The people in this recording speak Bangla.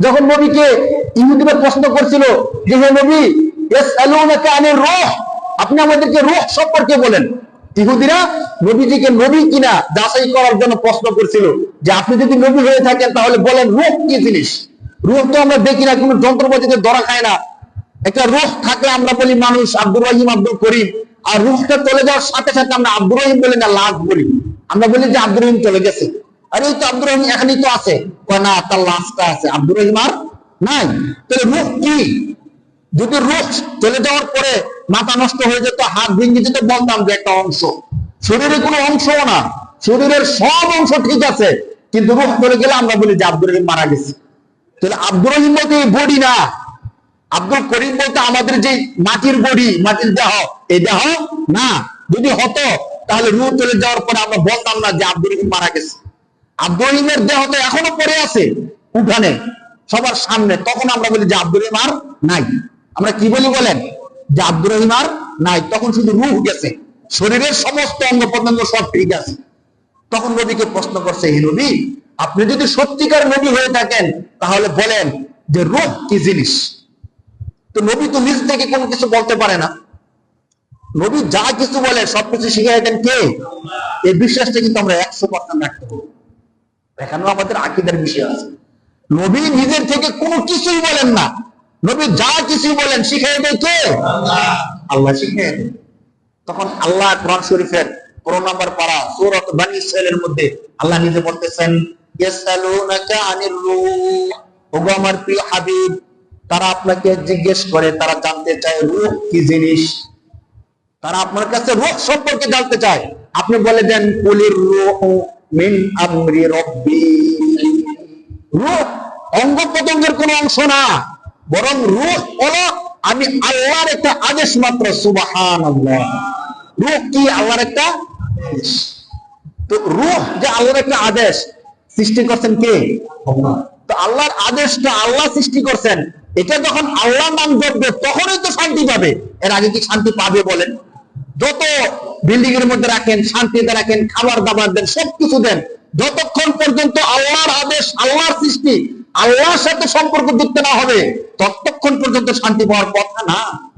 যখন নবীকে ইহুদিরা প্রশ্ন করছিল যে হে নবী ইয়াসআলুনাকা আনির রূহ, আপনি আমাদেরকে রূহ সম্পর্কে বলেন। ইহুদিরা নবীজিকে নবী কিনা যাচাই করার জন্য প্রশ্ন করছিল যে আপনি যদি নবী হয়ে থাকেন তাহলে বলেন রূহ কি জিনিস। রূহ তো আমরা দেখি না, কোনো যন্ত্রপাতিতে ধরা খায় না। একটা রূহ থাকলে আমরা বলি মানুষ, আব্দুর রহিম, আব্দুল করিম। আর রূহটা চলে যাওয়ার সাথে সাথে আমরা আব্দুর রহিম বলি না, লাশ বলি। আমরা বলি যে আব্দুর রহিম চলে গেছে, আর এই তো আব্দুর রহিম এখানেই তো আছে। না, তার লাশটা আছে, আব্দুর রহিম আর নাই। তাহলে রূহ কি? যদি রূহ চলে যাওয়ার পরে মাথা নষ্ট হয়ে যেত, হাত ভেঙে যেত, বলতাম যে একটা অংশ। শরীরের কোনো অংশও না, শরীরের সব অংশ ঠিক আছে, কিন্তু রূহ চলে গেলে আমরা বলি যে আব্দুর রহিম মারা গেছে। তাহলে আব্দুর রহিম বলতে এই বডি না, আব্দুল করিম বলতে আমাদের যে মাটির বডি, মাটির দেহ, এই দেহ না। যদি হতো তাহলে রূহ চলে যাওয়ার পরে আমরা বলতাম না যে আব্দুর রহিম মারা গেছে। আব্দুর রহিমের দেহ তো এখনো পড়ে আছে উঠানে সবার সামনে, তখন আমরা বলি যে আব্দুর রহিম আর নাই। আমরা কি বলি বলেন? যে আব্দুর রহিম আর নাই, তখন শুধু রূহ গেছে, শরীরের সমস্ত অঙ্গ প্রত্যঙ্গ সব ঠিক আছে। তখন নবীকে প্রশ্ন করছে, হে নবী, আপনি যদি সত্যিকার নবী হয়ে থাকেন তাহলে বলেন যে রূহ কি জিনিস। তো নবী তো নিজ থেকে কোনো কিছু বলতে পারে না, নবী যা কিছু বলে সবকিছু শিখাইতেন কে? এই বিশ্বাসটা কিন্তু আমরা 100% রাখতে হবে। এখানেও আমাদের আকীদার বিষয় আছে। নবী নিজের থেকে কোনো কিছুই বলেন না, নবী যা কিছু বলেন শিখাই দেয় কে? আল্লাহ শিখাই দেয়। তখন আল্লাহ কোরআন শরীফের 15 নম্বর পারা সূরা বনী ইসরাঈলের মধ্যে আল্লাহ নিজে বলতেছেন, ইয়াসআলুনাকা আনির রূহ, ওগো আমার প্রিয় হাবিব, তারা আপনাকে জিজ্ঞেস করে, তারা জানতে চায় রূহ কি জিনিস। তারা আপনার কাছে রূহ সম্পর্কে জানতে চায়। আপনি বলে দেন, কুলির রূহু মিন আমরি রাব্বি। রূহ অঙ্গ প্রত্যঙ্গের কোন অংশ না, বরং রূহ হলো আমি আল্লাহর একটা আদেশ মাত্র। সুবহানাল্লাহ। রূহ কি? আল্লাহর একটা আদেশ। তো রূহ যে আল্লাহর একটা আদেশ, সৃষ্টি করছেন কে? আল্লাহ। তো আল্লাহর আদেশটা আল্লাহ সৃষ্টি করছেন, এটা যখন আল্লাহ নাম জপবে তখনই তো শান্তি পাবে। এর আগে কি শান্তি পাবে বলেন? যত বিল্ডিং এর মধ্যে রাখেন, শান্তিতে রাখেন, খাবার দাবার দেন, সবকিছু দেন, যতক্ষণ পর্যন্ত আল্লাহর আদেশ, আল্লাহর সৃষ্টি, আল্লাহর সাথে সম্পর্ক যুক্ত না হবে ততক্ষণ পর্যন্ত শান্তি পাওয়ার কথা না।